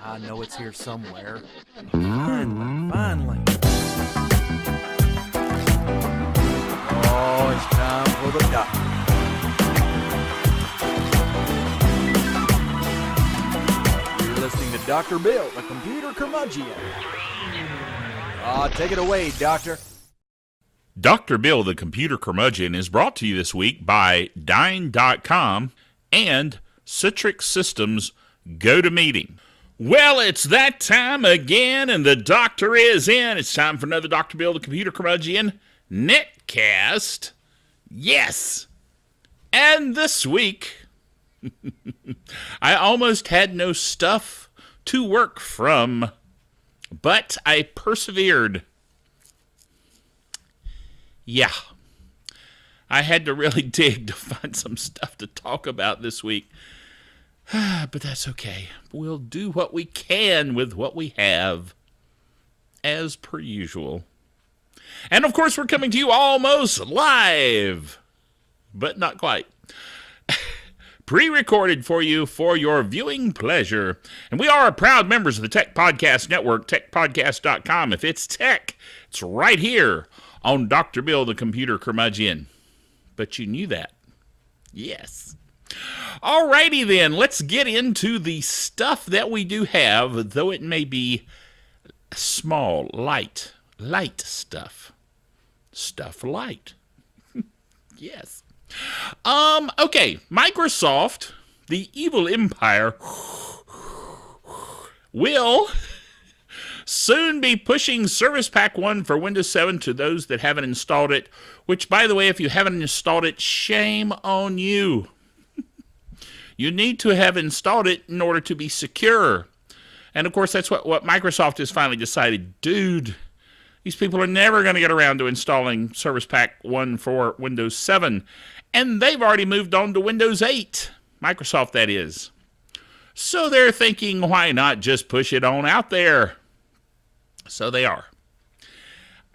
I know it's here somewhere. Finally. Oh, it's time for the doctor. You're listening to Dr. Bill, the computer curmudgeon. Take it away, Doctor. Dr. Bill, the computer curmudgeon, is brought to you this week by Dyn.com and Citrix Systems GoToMeeting. Well, it's that time again, and the doctor is in. It's time for another Dr. Bill, the computer curmudgeon netcast. Yes. And this week, I almost had no stuff to work from, but I persevered. Yeah. I had to really dig to find some stuff to talk about this week. But that's okay. We'll do what we can with what we have, as per usual. And of course, we're coming to you almost live, but not quite. Pre-recorded for you for your viewing pleasure. And we are proud members of the Tech Podcast Network, techpodcast.com. If it's tech, it's right here on Dr. Bill, the computer curmudgeon. But you knew that. Yes. Alrighty then, let's get into the stuff that we do have, though it may be small, light stuff. Stuff light. Yes. Okay, Microsoft, the evil empire, will soon be pushing Service Pack 1 for Windows 7 to those that haven't installed it, which, by the way, if you haven't installed it, shame on you. You need to have installed it in order to be secure. And, of course, that's what Microsoft has finally decided. Dude, these people are never going to get around to installing Service Pack 1 for Windows 7. And they've already moved on to Windows 8. Microsoft, that is. So they're thinking, why not just push it on out there? So they are.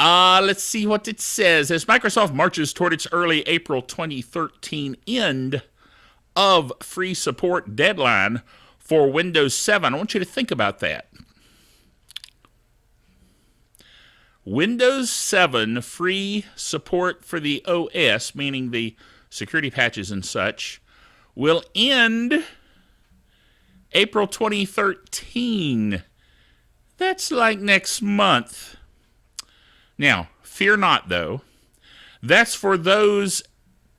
Let's see what it says. As Microsoft marches toward its early April 2013 end of free support deadline for Windows 7, I want you to think about that. Windows 7 free support for the OS, meaning the security patches and such, will end April 2013. That's like next month. Now, fear not, though. That's for those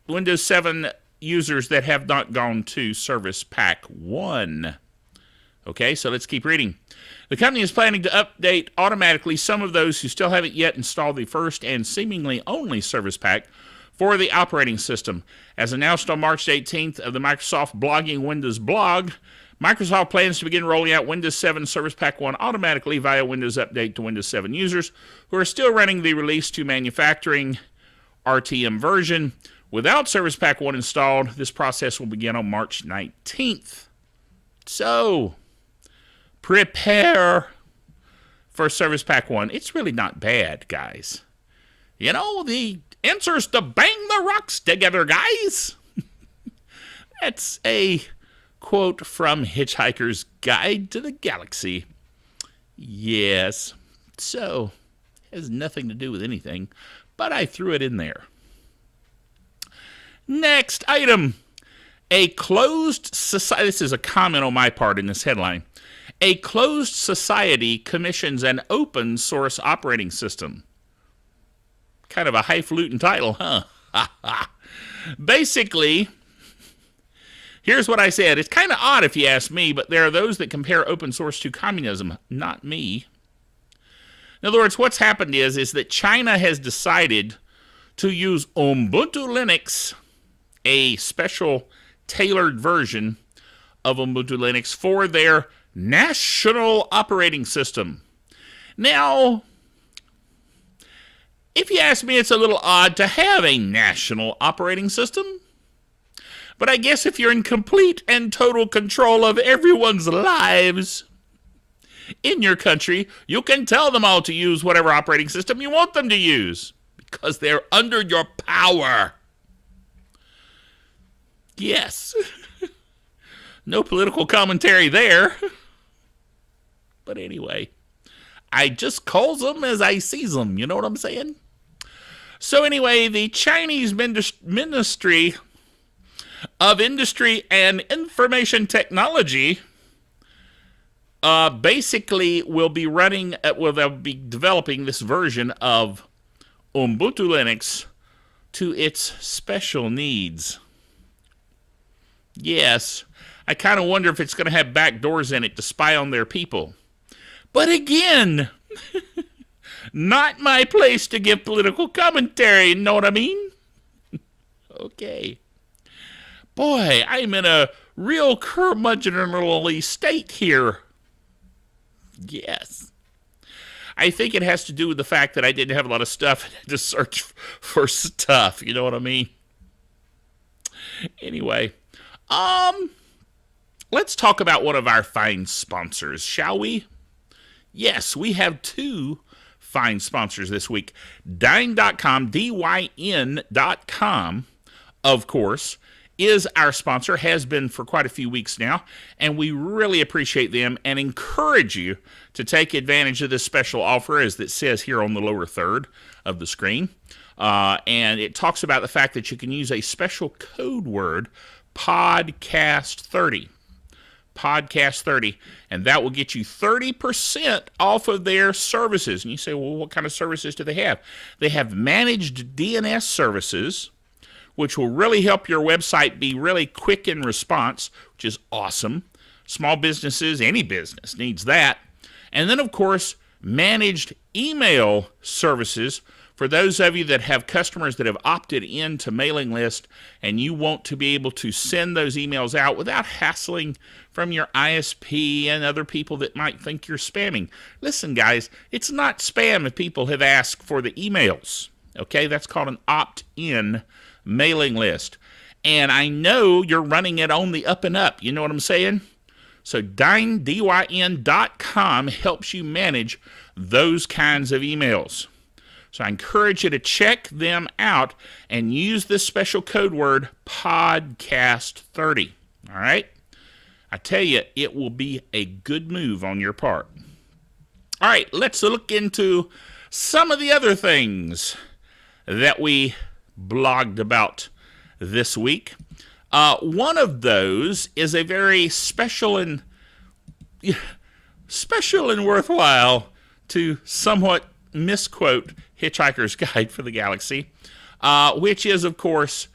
Windows 7 users that have not gone to Service Pack 1. Okay, so let's keep reading. The company is planning to update automatically some of those who still haven't yet installed the first and seemingly only Service Pack for the operating system. As announced on March 18th of the Microsoft Blogging Windows blog, Microsoft plans to begin rolling out Windows 7 Service Pack 1 automatically via Windows Update to Windows 7 users who are still running the release to manufacturing RTM version. Without Service Pack 1 installed, this process will begin on March 19th. So, prepare for Service Pack 1. It's really not bad, guys. You know, the answer is to bang the rocks together, guys. That's a quote from Hitchhiker's Guide to the Galaxy. Yes. So, it has nothing to do with anything, but I threw it in there. Next item. A closed society. This is a comment on my part in this headline. A closed society commissions an open source operating system. Kind of a highfalutin title, huh? Basically, here's what I said. It's kind of odd if you ask me, but there are those that compare open source to communism. Not me. In other words, what's happened is that China has decided to use Ubuntu Linux, a special tailored version of Ubuntu Linux, for their national operating system. Now, if you ask me, it's a little odd to have a national operating system. But I guess if you're in complete and total control of everyone's lives in your country, you can tell them all to use whatever operating system you want them to use, because they're under your power. Yes. No political commentary there. But anyway, I just calls them as I sees them. You know what I'm saying? So anyway, the Chinese Ministry of Industry and Information Technology basically will be they'll be developing this version of Ubuntu Linux to its special needs. Yes, I kind of wonder if it's going to have backdoors in it to spy on their people. But again, not my place to give political commentary, you know what I mean? Okay. Boy, I'm in a real curmudgeonly state here. Yes. I think it has to do with the fact that I didn't have a lot of stuff to search for stuff, you know what I mean? Anyway, let's talk about one of our fine sponsors, shall we? Yes, we have two fine sponsors this week. Dyn.com, DYN.com, of course, is our sponsor, has been for quite a few weeks now, and we really appreciate them and encourage you to take advantage of this special offer, as it says here on the lower third of the screen. And it talks about the fact that you can use a special code word, podcast30. Podcast30, and that will get you 30% off of their services. And you say, well, what kind of services do they have? They have managed DNS services, which will really help your website be really quick in response, which is awesome. Small businesses, any business needs that. And then, of course, managed email services for those of you that have customers that have opted into mailing list and you want to be able to send those emails out without hassling from your ISP and other people that might think you're spamming. Listen, guys, it's not spam if people have asked for the emails. Okay, that's called an opt-in mailing list. And I know you're running it on the up and up. You know what I'm saying? So dyn.com helps you manage those kinds of emails. So I encourage you to check them out and use this special code word, podcast30. All right? I tell you, it will be a good move on your part. All right, let's look into some of the other things that we blogged about this week. One of those is a very special and worthwhile, to somewhat misquote, Hitchhiker's Guide for the Galaxy, which is, of course,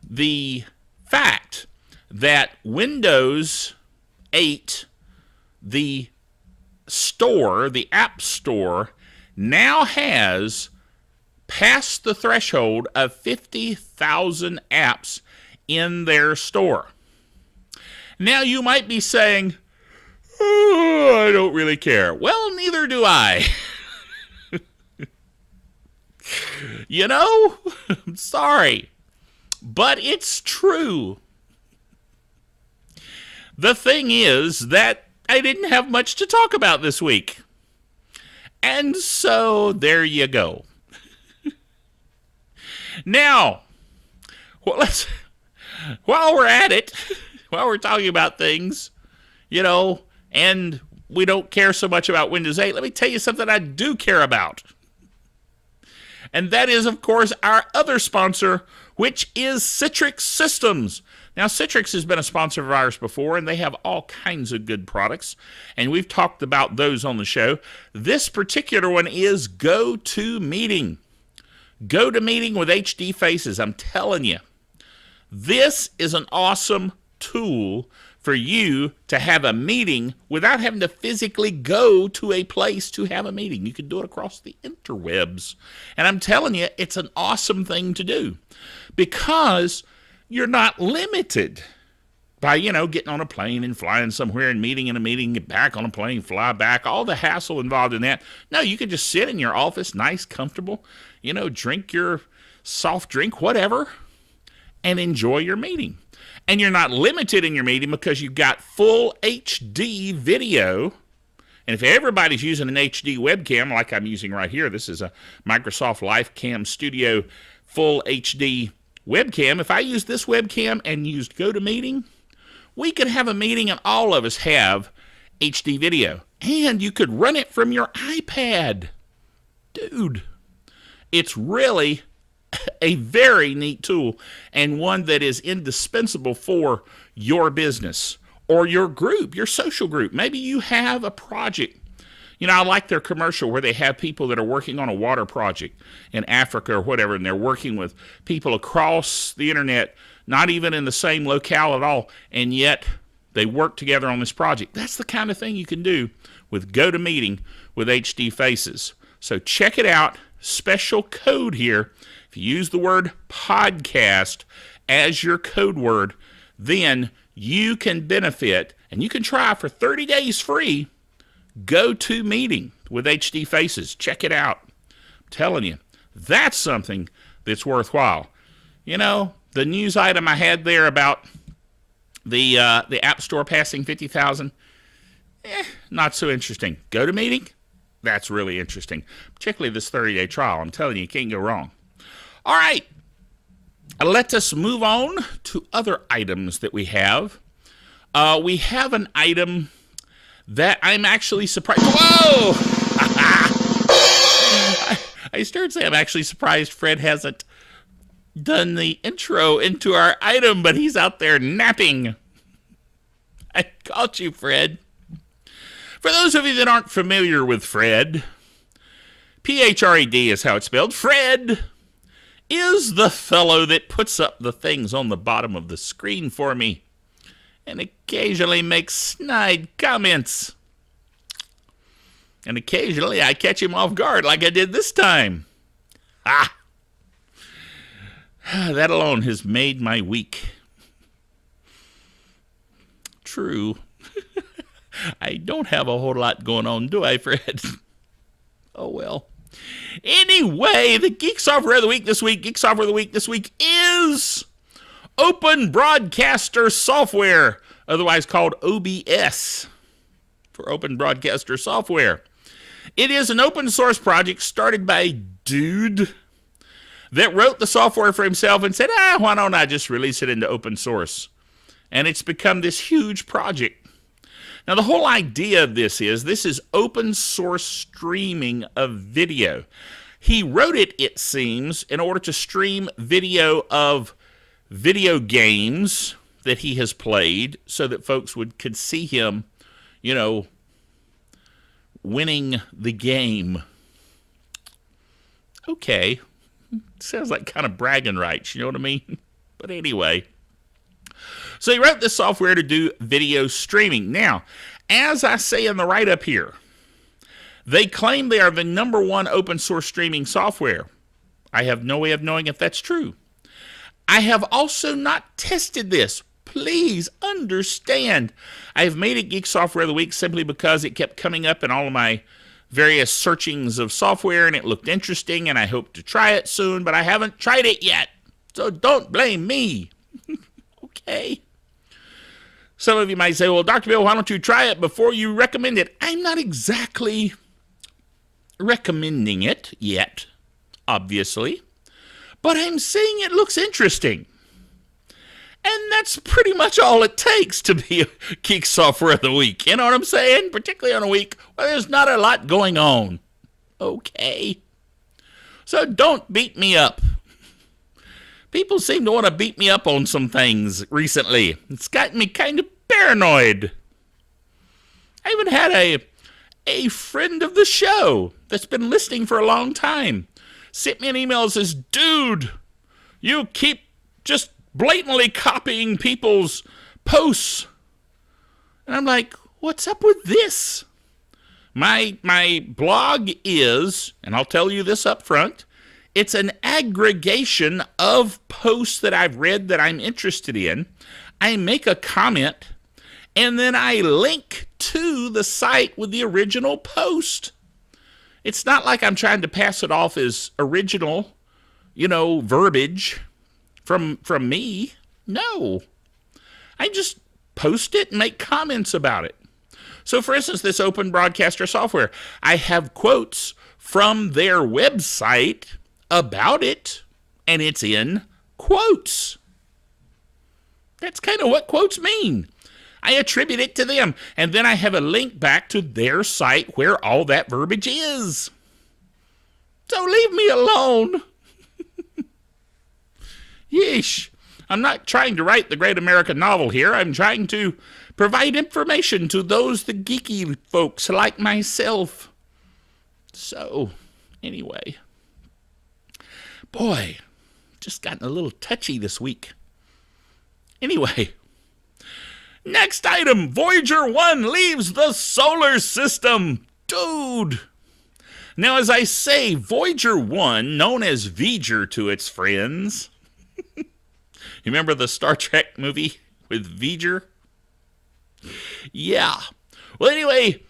the fact that Windows 8, the store, the App Store, now has passed the threshold of 50,000 apps in their store. Now, you might be saying, oh, I don't really care. Well, neither do I. You know, I'm sorry, but it's true. The thing is that I didn't have much to talk about this week. And so there you go. Now, well, while we're at it, while we're talking about things, you know, and we don't care so much about Windows 8, let me tell you something I do care about. And that is, of course, our other sponsor, which is Citrix Systems. Now, Citrix has been a sponsor of ours before, and they have all kinds of good products, and we've talked about those on the show. This particular one is GoToMeeting. GoToMeeting with HD Faces. I'm telling you, this is an awesome tool for you to have a meeting without having to physically go to a place to have a meeting. You can do it across the interwebs. And I'm telling you, it's an awesome thing to do because you're not limited by, you know, getting on a plane and flying somewhere and meeting in a meeting, get back on a plane, fly back, all the hassle involved in that. No, you can just sit in your office, nice, comfortable, you know, drink your soft drink, whatever, and enjoy your meeting. And you're not limited in your meeting because you've got full HD video. And if everybody's using an HD webcam like I'm using right here, this is a Microsoft LifeCam Studio full HD webcam. If I used this webcam and used GoToMeeting, we could have a meeting and all of us have HD video. And you could run it from your iPad. Dude, it's really a very neat tool and one that is indispensable for your business or your group, your social group. Maybe you have a project. I like their commercial where they have people that are working on a water project in Africa or whatever, and they're working with people across the internet, not even in the same locale at all, and yet they work together on this project. That's the kind of thing you can do with GoToMeeting with HD Faces. So check it out. Special code here. If you use the word podcast as your code word, then you can benefit, and you can try for 30 days free, GoToMeeting with HD Faces. Check it out. I'm telling you, that's something that's worthwhile. The news item I had there about the App Store passing 50,000, not so interesting. GoToMeeting, that's really interesting, particularly this 30-day trial. I'm telling you, you can't go wrong. All right, let us move on to other items that we have. We have an item that I'm actually surprised. Whoa! I started saying I'm actually surprised Fred hasn't done the intro into our item, but he's out there napping. I caught you, Fred. For those of you that aren't familiar with Fred, P-H-R-E-D is how it's spelled. Fred is the fellow that puts up the things on the bottom of the screen for me and occasionally makes snide comments. And occasionally I catch him off guard like I did this time. That alone has made my week. True. I don't have a whole lot going on, do I, Fred? Oh, well. Anyway, the Geek Software of the Week this week, is Open Broadcaster Software, otherwise called OBS, for Open Broadcaster Software. It is an open source project started by a dude that wrote the software for himself and said, why don't I just release it into open source? And it's become this huge project. Now, the whole idea of this is open source streaming of video. He wrote it, it seems, in order to stream video of video games that he has played so that folks could see him, winning the game. Okay. Sounds like kind of bragging rights, you know what I mean? But anyway. So he wrote this software to do video streaming. Now, as I say in the write-up here, they claim they are the #1 open source streaming software. I have no way of knowing if that's true. I have also not tested this. Please understand. I have made it Geek Software of the Week simply because it kept coming up in all of my various searchings of software, and it looked interesting, and I hope to try it soon, but I haven't tried it yet. So don't blame me. Okay. Some of you might say, well, Dr. Bill, why don't you try it before you recommend it? I'm not exactly recommending it yet, obviously, but I'm saying it looks interesting. And that's pretty much all it takes to be a Geek Software of the Week. You know what I'm saying? Particularly on a week where there's not a lot going on. Okay. So don't beat me up. People seem to want to beat me up on some things recently. It's gotten me kind of paranoid. I even had a friend of the show that's been listening for a long time sent me an email that says, dude, you keep just blatantly copying people's posts. And I'm like, what's up with this? My blog is, and I'll tell you this up front, it's an aggregation of posts that I've read that I'm interested in. I make a comment, and then I link to the site with the original post. It's not like I'm trying to pass it off as original, verbiage from me. No. I just post it and make comments about it. So, for instance, this Open Broadcaster Software, I have quotes from their website about it, and it's in quotes. That's kind of what quotes mean. I attribute it to them. And then I have a link back to their site where all that verbiage is. So leave me alone. Yeesh. I'm not trying to write the great American novel here. I'm trying to provide information to those the geeky folks like myself. So, anyway. Boy, just gotten a little touchy this week. Anyway. Next item. Voyager 1 leaves the solar system. Dude. Now, as I say, Voyager 1, known as Voyager to its friends. You remember the Star Trek movie with Voyager? Yeah. Well, anyway,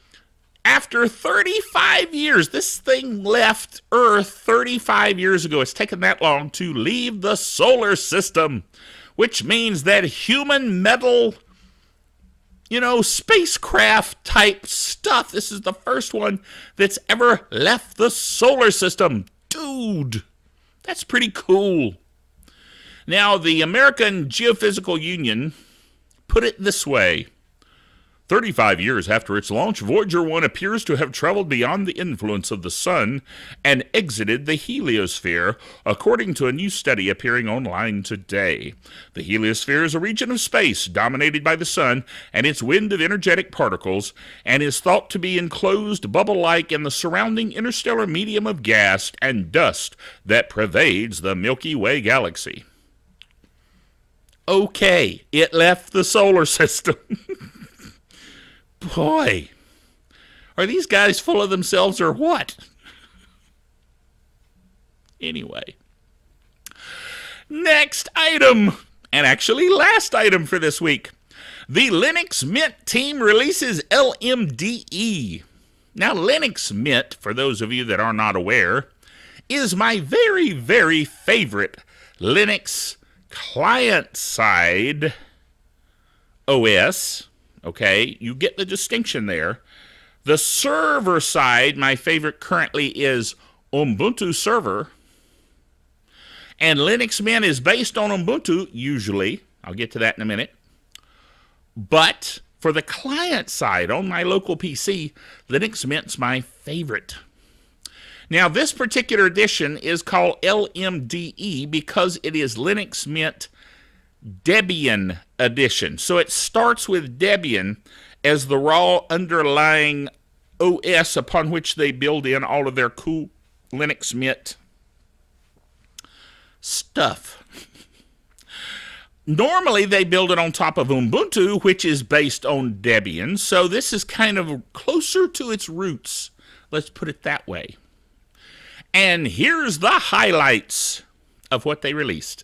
after 35 years, this thing left Earth 35 years ago. It's taken that long to leave the solar system, which means that human metal, spacecraft type stuff. This is the first one that's ever left the solar system. Dude, that's pretty cool. Now, the American Geophysical Union put it this way. 35 years after its launch, Voyager 1 appears to have traveled beyond the influence of the sun and exited the heliosphere, according to a new study appearing online today. The heliosphere is a region of space dominated by the sun and its wind of energetic particles, and is thought to be enclosed bubble-like in the surrounding interstellar medium of gas and dust that pervades the Milky Way galaxy. Okay, it left the solar system. Boy, are these guys full of themselves or what? Anyway. Next item, and actually last item for this week. The Linux Mint team releases LMDE. Now, Linux Mint, for those of you that are not aware, is my very, very favorite Linux client-side OS. Okay, you get the distinction there. The server side, my favorite currently is Ubuntu Server. And Linux Mint is based on Ubuntu, usually. I'll get to that in a minute. But for the client side, on my local PC, Linux Mint's my favorite. Now, this particular edition is called LMDE because it is Linux Mint Debian edition. So it starts with Debian as the raw underlying OS upon which they build in all of their cool Linux Mint stuff. Normally they build it on top of Ubuntu, which is based on Debian. So this is kind of closer to its roots. Let's put it that way. And here's the highlights of what they released.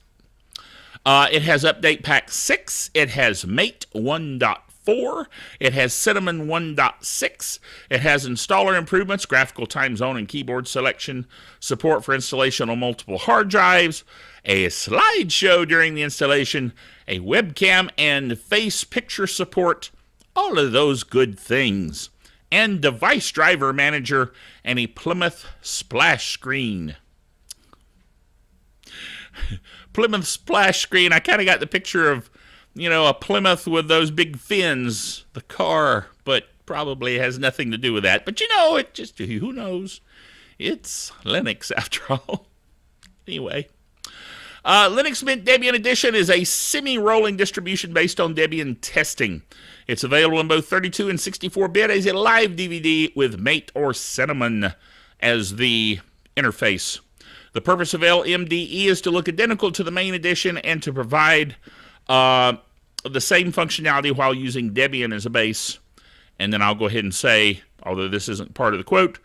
It has Update Pack 6, it has Mate 1.4, it has Cinnamon 1.6, it has installer improvements, graphical time zone and keyboard selection, support for installation on multiple hard drives, a slideshow during the installation, a webcam and face picture support, all of those good things, and device driver manager and a Plymouth splash screen. Plymouth splash screen, I kind of got the picture of, a Plymouth with those big fins, the car, but probably has nothing to do with that. But it just, who knows? It's Linux after all. Anyway. Linux Mint Debian Edition is a semi-rolling distribution based on Debian testing. It's available in both 32 and 64-bit as a live DVD with Mate or Cinnamon as the interface. The purpose of LMDE is to look identical to the main edition and to provide the same functionality while using Debian as a base. And then I'll go ahead and say, although this isn't part of the quote,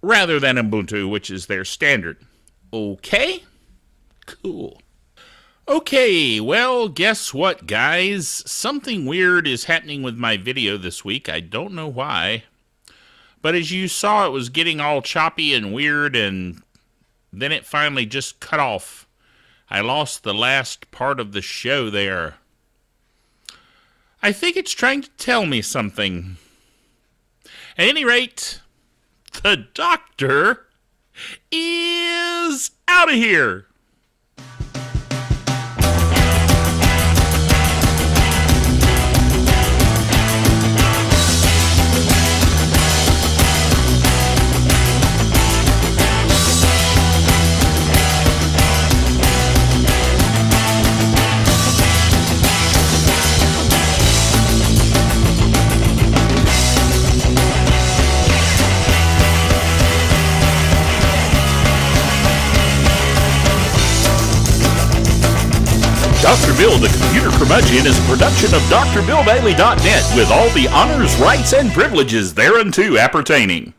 rather than Ubuntu, which is their standard. Okay? Cool. Okay, well, guess what, guys? Something weird is happening with my video this week. I don't know why. But as you saw, it was getting all choppy and weird, and then it finally just cut off. I lost the last part of the show there. I think it's trying to tell me something. At any rate, the doctor is out of here. Dr. Bill, the Computer Curmudgeon, is a production of drbillbailey.net with all the honors, rights, and privileges thereunto appertaining.